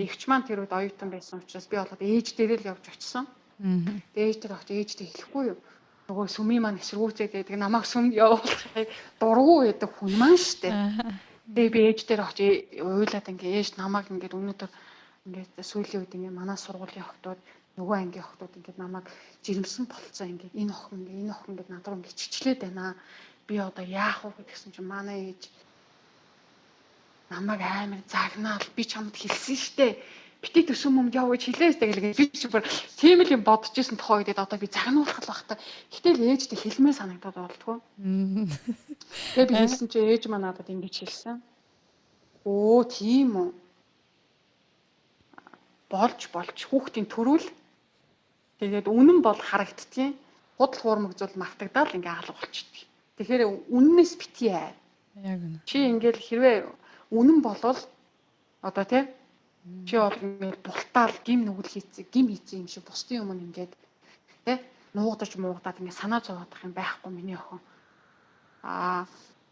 Эгч маань тэр үед оюутан байсан учраас би болоод ээж дээр л явж очсон. Ээж дээр очиж ээжтэй хэлэхгүй юу? Нөгөө сүмийн маань эсэргүүцээд байдаг намайг сүмд явуулахыг дургу байдаг хүн маань штэ. Тэгээ би ээж дээр очиж уйлаад ингээ ээж намайг ингээ өнөөдөр ингээ сүүлийн үед ингээ манай сургуулийн охтууд нөгөө ангийн охтууд ингээ намайг жирэмсэн болцсон ингээ энэ охин ингээ над руу ингээ чичлээд байна. Би одоо яах вэ гэсэн чинь манай ээж намайг амар загнаал би чамд хэлсэн штэ. Битээ төсөн юмд яв гэж хэлээстэй гэлээ би ч бүр тийм л юм бодож исэн тохоо идэд одоо би загнуулах байхдаа гэтэл ээжтэй хэлмээ санагдаад болтгоо. Тэгээ би хэлсэн чи ээж маань надад ингэж хэлсэн. Оо тийм үү. Болж хүүхдийн төрүүл тэгээд үнэн бол харагддгийн худал хуурмагзуул мартагдаал ингээ алга болчихдээ. Тэгэхээр үннээс битгий аа. Яг үнэ. Чи ингээл хэрвээ үнэн болвол одоо тий чи бол ингээд бултаал гим нүгэл хийцээ гим хийцээ юм шиг бусдын өмнө ингээд тий нуугдаж муугдаад ингээд санаа зовоодох юм байхгүй миний охин.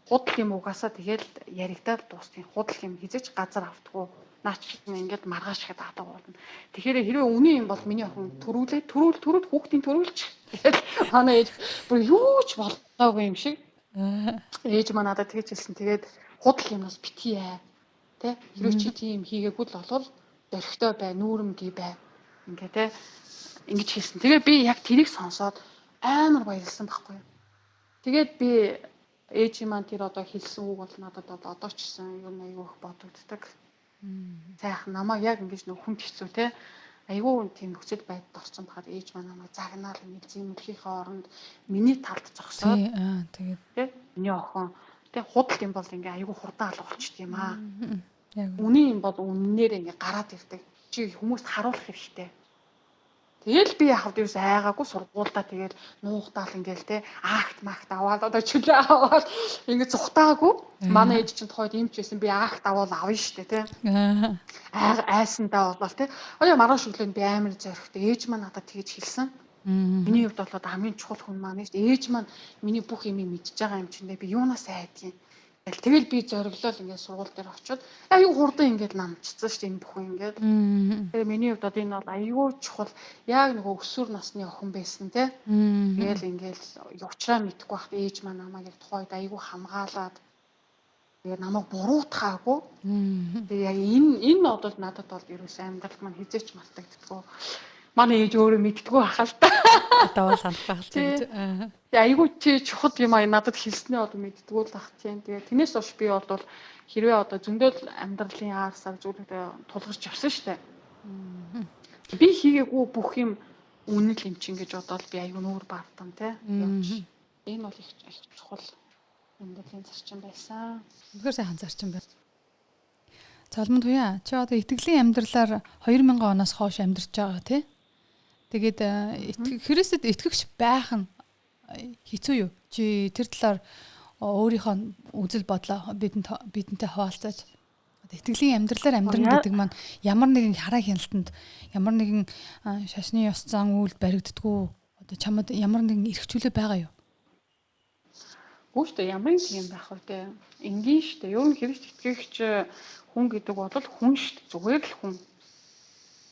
Худал юм угаасаа тэгэл яригдаад дуусна. Худал юм хизэж газар автгүй. Наач ингээд маргааш ихэд атаа болно. Тэгэхээр хэрвээ үнэн юм бол миний охин төрүүлээд хүүхдийн төрүүлж. Тэгээд манай ээж бүр юу ч болоогүй юм шиг. Ээж маань надад тэгж хэлсэн. Тэгээд худал юмнаас битгий аа. Тэ хэрвээ чи тийм хийгээгүй л болвол дөрхтөө бай, нүүрэмгий бай. Ингээ тэ ингэж хэлсэн. Тэгээ би яг тэрийг сонсоод амар баярлсан байхгүй юу. Тэгээд би ээж маань тэр одоо хэлсэн үг бол надад одоо ч гэсэн юм аягүй их бодогддаг. Сайхан намайг яг ингэж нэг хүнд хэцүү тэ аягүй тийм нөхцөл байдалд орсон бахад ээж маань намайг загнаал нэлзэмлэхийнхээ оронд миний талд зогсоод тэгээд тэ миний охин тэ худал юм бол ингээ аягүй хурдан алга болчт юм аа. Үнэн юм бол үннээр ингээ гараад ирдэг. Чи хүмүүст харуулах хэрэгтэй. Тэгэл би яхав дээрс айгаагүй сургуульдаа тэгэл нуугдаал ингээл те акт макт аваад одоо чөлөө аваад ингээ зүхтаагүй. Манай ээж чинь тохойд юмч байсан би акт аваад авна штэ те. Айсандаа болвол те. Одоо маргааш өглөө би амар зоригтой. Ээж маань надад тэгэж хэлсэн. Миний хувьд бол хамгийн чухал хүн маань штэ. Ээж маань миний бүх юмыг мэдж байгаа юм чинь би юунаас айдгийг. Тэгэл би зориглол ингээд сургууль дээр очиод аюу хурдан ингээд намчсан шүү дээ энэ бүхэн ингээд. Тэгээ миний хувьд энэ бол аюу чухал яг нөгөө өсвөр насны охин байсан те. Тэгэл ингээд уучраа мэдхгүй байхад ээж маань намайг яг тухайд аюу хамгаалаад тэгээ намайг буруутгаагүй. Тэгээ яг энэ одоо надад бол ерөөсөө амьдрал маань хизээч мартагддаггүй. Манай ээж өөрөө мэддэггүй ахал та.
Одоо бол санах байх л тийм.
Айгуу чи чухал юм аа надад хэлснээ одоо мэддэггүй л ах тийм. Тэгээ тэрнээс хойш би бол хэрвээ одоо зөндөл амьдралын аарсаар зүйлүүдэд тулгарч явсан шүү дээ. Би хийгээгүй бүх юм үнэл юм чинь гэж бодоод би айгуу нүүр баатан тий. Энэ бол их чухал амьдралын зарчим байсан.
Үнэхээр сайхан зарчим байна. Залмын туяа. Чи одоо итгэлийн амьдралаар 2000 оноос хойш амьдарч байгаа тий. Тэгээд Христэд итгэгч байх нь хэцүү юу? Чи тэр талаар өөрийнхөө үзэл бодлоо бидэнтэй хуваалцаач. Одоо итгэлийн амьдралаар амьдрна гэдэг маань ямар нэгэн хараа хяналтанд ямар нэгэн шашны ёс зан үйл баригддаггүй. Одоо чамд ямар нэгэн эрхчлөлөө байгаа юу?
Үгүй ээ ямар юм байх вэ те. Энгийн штэ. Ер нь Христ итгэгч хүн гэдэг бол хүн штэ. Зүгээр л хүн.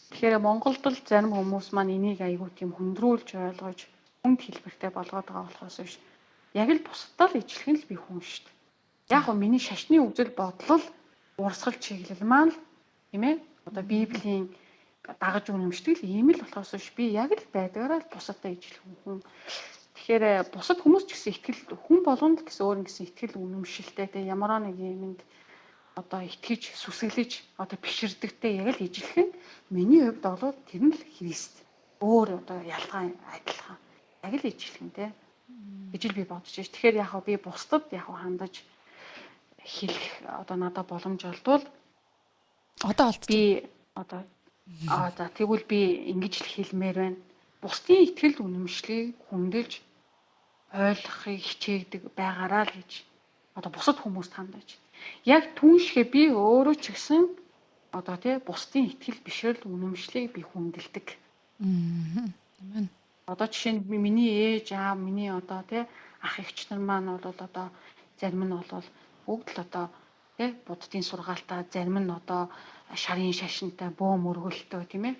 Тэгэхээр Монголд л зарим хүмүүс маань энийг айгүй тийм хөндрүүлж ойлгож хүнд хэлбэртэй болгоод байгаа болохоос биш. Яг л бусдаа л ижлэх нь л би хүн штэ. Яг гоо миний шашны үзэл бодол урсгал чиглэл маань л тийм ээ. Одоо Библийн дагаж үнэмшдэг л ийм л болохоос биш. Би яг л байдгаараа л бусдаа ижлэх хүн. Тэгэхээр бусад хүмүүс ч гэсэн итгэл хүн болгонд гэсэн өөр гэсэн итгэл үнэмшилтэй те ямар нэг юмд одоо итгэж сүсгэлж одоо биширдэгтэй яг л ижлэх нь миний хувьд бол тэр нь л Христ. Өөр одоо ялгаа адилхан яг л ижлэх нь те гэж би бодож байна. Тэгэхээр яг би бусдад яг хандаж хэлэх одоо надад боломж олдвол
Одоо олд
би одоо за тэгвэл би ингэж л хэлмээр байна. Бусдын итгэл үнэмшлийг хүндэлж ойлгохыг хичээдэг байгаараа л гэж одоо бусад хүмүүст хандаж. Яг түүншгэ би өөрөө ч гэсэн одоо тий бусдын итгэл бишрэл үнэмшлийг би хүндэлдэг. Одоо жишээ нь миний ээж аав миний одоо тий ах эгч нар маань бол одоо зарим нь бол бүгд л одоо тий буддын сургаалтаа зарим нь одоо шарын шашинтай бөө мөргөлтөө тийм ээ.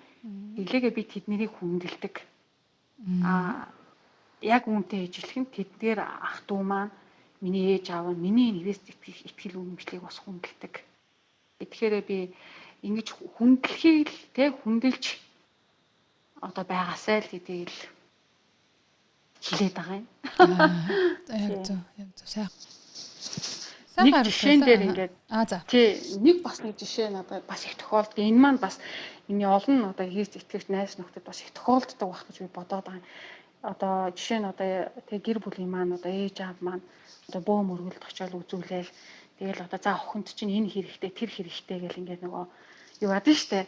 Илээгээ би тэднийг хүндэлдэг. Яг үүнтэй ижлэх нь тэдгээр ах дүү маань миний ээж аав нь миний Христ итгэл үнэмшлийг бас хүндэлдэг. Тэгэхээр би ингэж хүндлэхийг л те хүндэлж одоо байгаасай л гэдгийг л хэлээд байгаа юм.
Яг зөв. Сайн.
Нэг жишээн дээр ингээд
за.
Тий, нэг бас нэг жишээ надад бас их тохиолддог. Энэ маань бас миний олон одоо Христ итгэгч найз нөхдөд бас их тохиолддог байх гэж би бодоод байгаа. Одоо жишээ нь одоо тэг гэр бүлийн маань одоо ээж аав маань одоо бөө мөргөлд очиод үзүүлээл тэгэл одоо за охинд чинь энэ хэрэгтэй тэр хэрэгтэй гэл ингээд нөгөө юу адэн штэ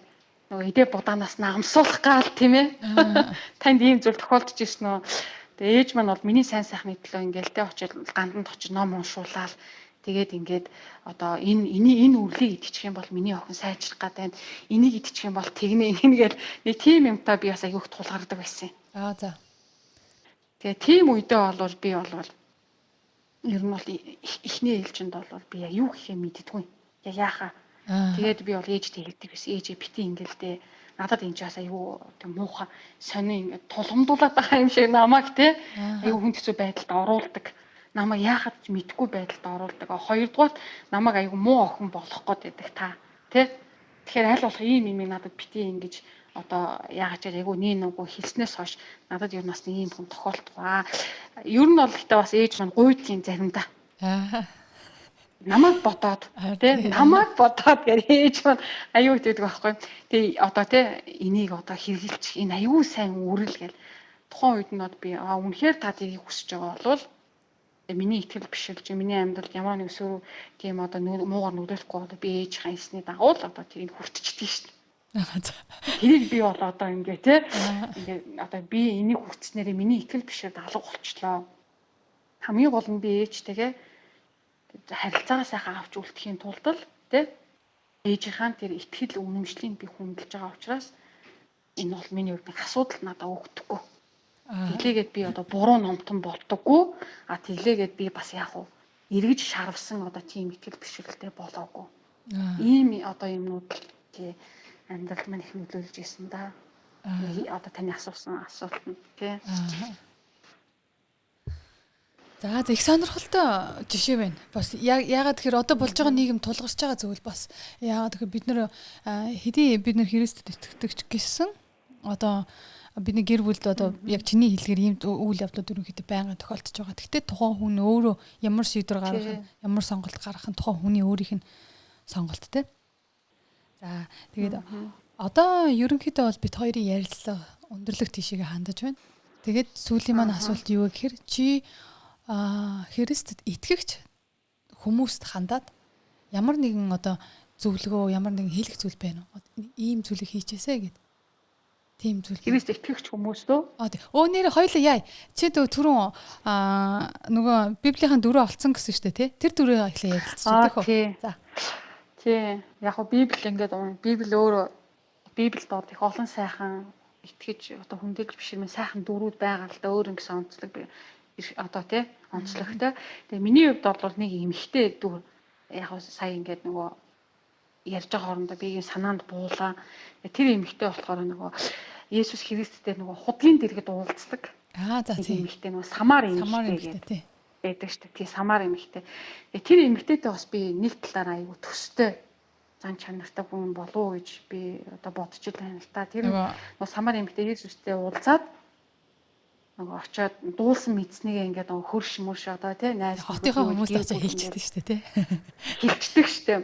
нөгөө эдээ будаанаас намсуулах гал тийм ээ танд ийм зүйл тохиолдож ирсэн үү тэг ээж маань бол миний сайн сайхны төлөө ингээд тэ очиод ганданд очиж ном уншуулаад тэгээд ингээд одоо энэ үрлийг идчих юм бол миний охин сайжрах гэдэг энийг идчих юм бол тэгнэ гэл нэг тийм юмтай би бас аягүй тулгардаг байсан юм.
За.
Тэгээ тийм үедээ бол би бол ер нь бол эхний ээлжинд бол би юу гэхээ мэддэггүй. Яг яахаа. Тэгээд би бол ээжтэй хэлдэг байсан. Ээжээ бити ингээл надад энэ ч бас аюу тийм муухай сони ингээд тулгамдуулаад байгаа юм шиг намайг те аюу хүнд хэцүү байдалд оруулдаг. Намайг яахад ч мэдгүй байдалд оруулдаг. Хоёрдугаар намайг аюу муу охин болгох гээд байдаг та. Тэ? Тэгэхээр аль болох ийм юм надад бити ингэж одоо яагаад ч айгүй нүгөө хэлснээс хойш надад юу нас нэг юм хүн тохиолдох. Ер нь бол гэхдээ бас ээж маань гуйдгийн заримдаа. Намайг бодоод тий намайг бодоод гэж ээж маань аюу гэдэг байхгүй. Тэгээ одоо тий энийг одоо хэрэгжилчих энэ аюу сайн үрэл гэл тухайн үед нь би үнэхээр та тэрийг хүсэж байгаа болвол миний итгэл бишэлж миний амьдралд ямар нэг өсвөр тийм одоо муугар нүдэлэхгүй бол би ээж хайсны дагуу л одоо тэрийг хүртчихдэг шүү дээ. Тэрийг би бол одоо ингээ тий ингээ одоо би энийг хүсснээрээ миний итгэл бишрэл алга болчлоо. Хамгийн гол нь би ээжтэйгээ харилцаагаа сайхан авч үлдэхийн тулд л тий ээжийнхаа тэр итгэл үнэмшлийг би хүндэлж байгаа учраас энэ бол миний хувьд асуудал надад өгдөггүй. Тэглээгээд би одоо буруу номтон болдоггүй. Тэглээгээд би бас яг уу эргэж шарвсан одоо тийм итгэл бишрэлтэй болоогүй. Ийм одоо юмнууд тий амьдрал маань их нөлөөлж ирсэн да. Одоо таны асуусан асуулт нь тий.
За их сонирхолтой жишээ байна. Бас яагаад тэгэхээр одоо болж байгаа нийгэм тулгарч байгаа зүйл бас яагаад тэгэхээр бид нэр хэдий бид нэр Христэд итгэдэг гэсэн одоо бидний гэр бүлд одоо яг чиний хэлгээр ийм үйл явдлууд ерөнхийдөө байнга тохиолдож байгаа. Гэхдээ тухайн хүн өөрөө ямар шийдвэр гаргах, ямар сонголт гаргах нь тухайн хүний өөрийнх нь сонголт те. За тэгээд одоо ерөнхийдөө бол бид хоёрын ярилцлага өндөрлөх тийшээ хандаж байна. Тэгээд сүүлийн маань асуулт юу гэхээр чи Христэд итгэгч хүмүүст хандаад ямар нэгэн одоо зөвлөгөө ямар нэгэн хийх зүйл байна уу? Ийм зүйлийг хийчихээсэ гэд. Тийм зүйл.
Христ итгэгч хүмүүс дөө.
Нэр хоёул яа. Чи түрүүн нөгөө Библийн дөрөв олцсон гэсэн шүү дээ, тий? Тэр дөрөв ихлэ ярилцчихдаг хөө.
За. Тий. Яг нь Библи ингээд Библи өөрөө Библиэд их олон сайхан итгэж одоо хүндэтгэж биширмэн сайхан дөрүүд байгаа л да өөр ингэсэн онцлог одоо тий онцлогтой. Тэгээ миний хувьд бол нэг эмхтэй дүр яг сая ингээд нөгөө ярьж байгаа хоорондоо би санаанд буулаа. Тэр эмхтэй болохоор нөгөө Есүс Христтэй нөгөө худгийн дэргэд уулздаг.
За тийм.
Эмхтэй нөгөө самар эмхтэй гэдэг байдаг шүү дээ. Тий самар эмхтэй. Тэр эмхтэйтэй бас би нэг талаараа айгүй төстэй зан чанартай хүн болов уу гэж би одоо бодож байна л та. Тэр нөгөө самар эмхтэй Есүстэй уулзаад нөгөө очиод дуулсан мэдснийгээ ингээд нөгөө хөрш мөрш одоо тий найз
хотынхоо хүмүүст очиж хэлчихдэг шүү дээ тий.
Хэлчихдэг шүү дээ.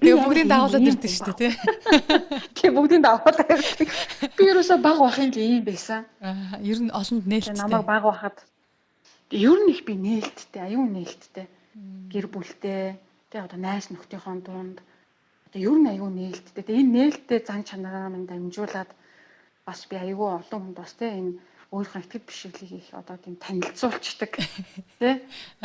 Тэгээ бүгдийн дагуулад ирдэг шүү дээ тий.
Тэгээ бүгдийн дагуулад ирдэг. Би ерөөсөө баг бахын л ийм байсан.
Ер нь олонд нээлттэй.
Намайг баг бахад ер нь их би нээлттэй, аюу нээлттэй. Гэр бүлтэй тий одоо найз нөхдийнхөө дунд одоо ер нь аюу нээлттэй. Тэгээ энэ нээлттэй зан чанараа минь дамжуулаад бас би аюу олон хүнд бас тий энэ өөрийнхөө итгэл бишрлийг их одоо тийм танилцуулцдаг тий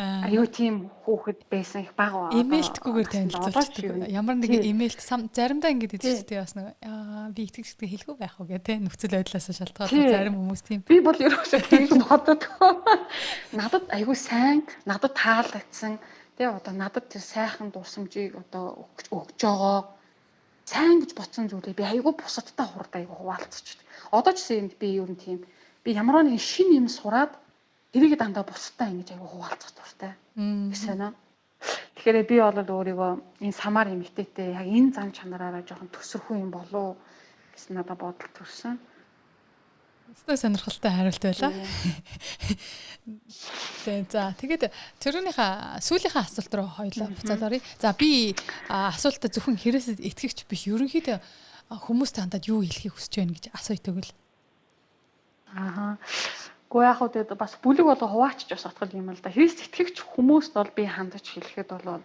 аюу тийм хүүхэд байсан их бага
имэйлтгүйгээр танилцуулцдаг ямар нэгэн имэйлт заримдаа ингэж хэлдэг бас нэг би итгэжтэй хэлэхгүй байх уу гэх тий нөхцөл байдлаас шалтгаалаад зарим хүмүүс тийм
би бол ерөөсөө тийм боддоггүй надад аюу сайн надад таалагдсан тий одоо надад тэр сайхан дурсамжийг одоо өгж байгаа сайн гэж бодсон зүйлээ би аюу бусадтай хурд аюу хуваалцчихдаг одоо ч гэсэн би ер нь тийм би ямар нэгэн шин юм сураад тэрийг дандаа бусдаа ингэж аягүй хуваалцах дуртай. Гэсэн үү? Тэгэхээр би бол өөрийгөө энэ самар эмэгтэйтэй яг энэ зан чанараараа жоохон төсөрхөө юм болов гэсэн надад бодол төрсөн.
Өстой сонирхолтой хариулт байлаа. Тэгээд тэрүүнийхээ сүүлийнхээ асуулт руу хоёлаа буцаад оръё. За би асуултаа зөвхөн хэрэгсэд итгэгч биш ерөнхийдөө хүмүүст хандаад юу хэлхийг хүсэж байна гэж асууя тэгвэл.
Гэхдээ яг хөө бас бүлэг болго хуваачч бас отгол юм л да. Христ итгэгч хүмүүст бол би хандаж хэлэхэд бол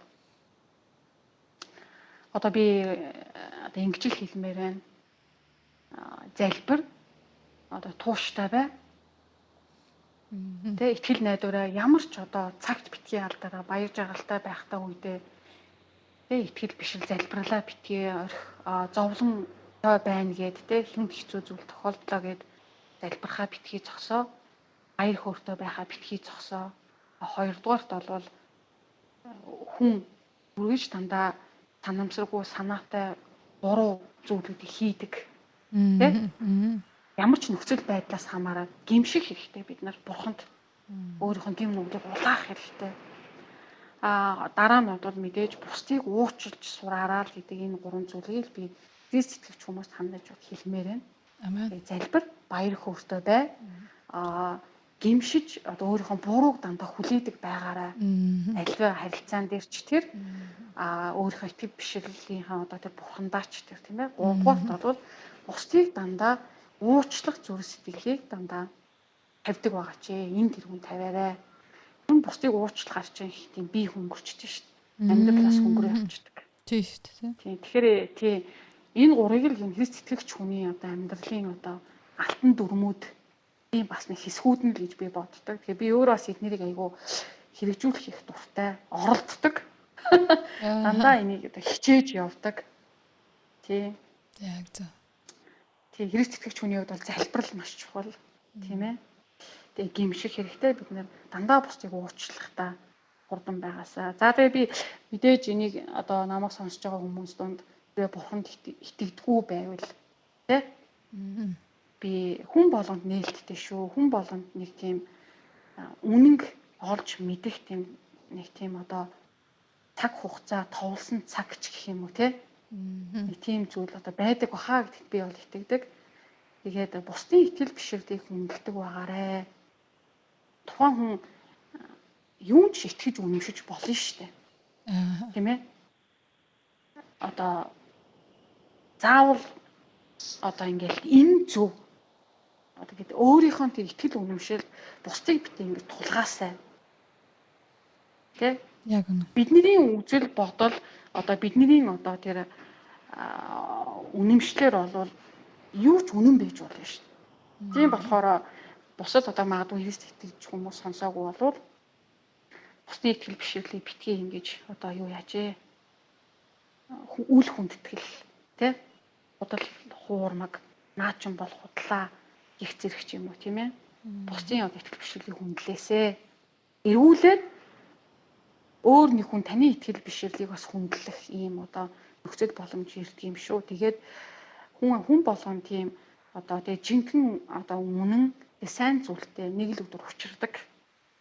одоо би одоо ингэж хэлмээр байна. Залбир одоо тууштай бай. Тэ итгэл найдвараа ямар ч одоо цагт битгий алдаараа баяр жаргалтай байхтай үедээ тэ итгэл бишэл залбирлаа битгий орхи зовлон байна гэд тэ хүнд хэцүү зүйл тохиолдлоо гэд залбирхаа битгий зогсоо баяр хөөртэй байхаа битгий зогсоо. Хоёрдугаарт бол хүн бүргэж дандаа санамсаргүй санаатай буруу зүйлүүдийг хийдэг. Тэ? Ямар ч нөхцөл байдлаас хамаарат гимших хэрэгтэй бид нар бурханд өөрийнхөө гим нүглийг улаах хэрэгтэй. Дараа нь бол мэдээж бусдыг уучлж сураараа л гэдэг энэ гурван зүйлийг би Христ итгэгч хүмүүст хандаж хэлмээр байна.
Амен.
Залбир баяр хөөртэй бай. Гимшиж одоо өөрийнхөө бурууг дандаа хүлээдэг байгаарай. Альва харилцаан дээр ч тэр өөрийнхөө итгэв бишрэлийнхээ одоо тэр бурхандаач тэр тийм ээ. Гуравдугаарт бол бусдыг дандаа уучлах зүрх сэтгэлийг дандаа тавьдаг байгаа ч энэ тэрүүн тавиарай. Хүн бусдыг уучлахаар чинь их тийм бие хөнгөрчдөг шүү дээ. Амьдралаас хөнгөрөө явчихдаг.
Тийм шүү дээ.
Тийм. Тэгэхээр тийм энэ гурыг л юм Христ итгэгч хүний одоо амьдралын одоо алтан дүрмүүд ийм бас нэг хэсгүүд нь л гэж би боддог. Тэгэхээр би өөрөө бас эднэрийг айгүй хэрэгжүүлэх их дуртай, оролддог. Дандаа энийг одоо хичээж явдаг. Тийм.
Яг зөв.
Тийм Христ итгэгч хүний хувьд бол залбирал маш чухал. Тийм ээ. Тэгээ гимших хэрэгтэй бид нэр дандаа бусдыг уучлахтаа хурдан байгаасаа. За тэгээ би мэдээж энийг одоо намайг сонсож байгаа хүмүүс донд би бурханд итгэдэггүй байвал тий би хүн болгонд нээлттэй шүү. Хүн болгонд нэг тийм үнэнг олж мэдэх тийм нэг тийм одоо цаг хугацаа товлсон цаг ч гэх юм уу тий. Нэг тийм зүйл одоо байдаг бахаа гэдэгт би бол итгэдэг. Тэгээд бусдын итгэл бишрэлийг хүндэлдэг байгаарэ. Тухайн хүн юун ч итгэж үнэмшиж болно шүү дээ. Тийм ээ. Одоо заавал одоо ингээл энэ зөв одоо гэдэг өөрийнхөө тэр итгэл үнэмшил бусдыг битээ ингэ тулгаасай. Тэ?
Яг үнэ.
Бидний үзэл бодол одоо бидний одоо тэр үнэмшлэр бол юу ч үнэн байж болно шүү дээ. Тийм болохоор бусад одоо магадгүй Христ итгэж хүмүүс сонсоогүй болвол бусдын итгэл бишрлийг битгий ингэж одоо юу яаж үл хүндэтгэл тий худал хуурмаг наачин бол худлаа гих зэрэг ч юм уу тийм ээ. Бусдын одоо итгэл бишрлийг хүндлээсэ эргүүлээд өөр нэг хүн таны итгэл бишрлийг бас хүндлэх ийм одоо нөхцөл боломж ирдэг юм шүү. Тэгээд хүн болгон тийм одоо тэг жинхэнэ одоо үнэн сайн зүйлтэй нэг л өдөр учирдаг.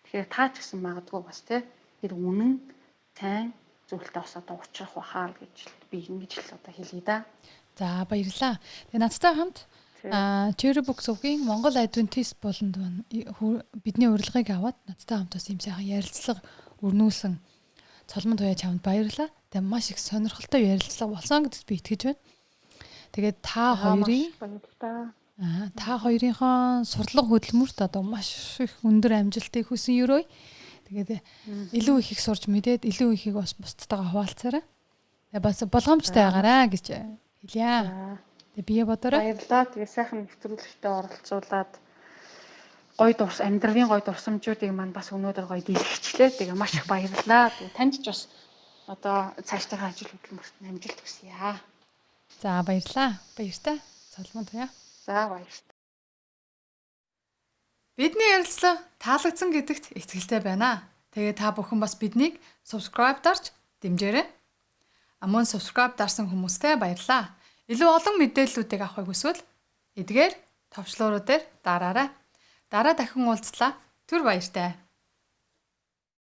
Тэгэхээр та ч гэсэн магадгүй бас тэр үнэн сайн зүйлтэй бас одоо учрах бахаа гэж би ингэж л одоо хэлье да.
За баярлаа. Тэгээ надтай хамт Cherry Book Sub-гийн Монгол Adventist болонд бидний урилгыг аваад надтай хамт бас юм сайхан ярилцлага өрнүүлсэн Цолмон туяа чамд баярлалаа. Тэгээ маш их сонирхолтой ярилцлага болсон гэдэгт би итгэж байна. Тэгээд та хоёрынхоо сурлага хөдөлмөрт одоо маш их өндөр амжилтыг хүсэн өрөөе. Тэгээд илүү их сурч мэдээд илүү ихийг бас бусдтайгаа хуваалцаарай. Тэгээ бас болгоомжтой байгаарай гэж хэлье. Тэгээ бие бодорой.
Баярлалаа. Тэгээ сайхан нэвтрүүлэгтээ оролцуулаад гоё амьдралын гоё дурсамжуудыг маань бас өнөөдөр гоё дэлгэцлээ. Тэгээ маш их баярлалаа. Тэгээ танд ч бас одоо цаашдаа ажил хөдөлмөрт амжилт хүсье.
За баярлалаа. Баяртай. Цолмон туяа.
За баярлалаа.
Бидний ярилцлага таалагдсан гэдэгт итгэлтэй байна. Тэгээ та бүхэн бас биднийг subscribe дарж дэмжээрэй. Мөн subscribe дарсан хүмүүстээ баярлалаа. Илүү олон мэдээллүүдийг авахыг хүсвэл эдгээр товчлуурууд дээр дараарай. Дараа дахин уулзлаа. Түр баяртай.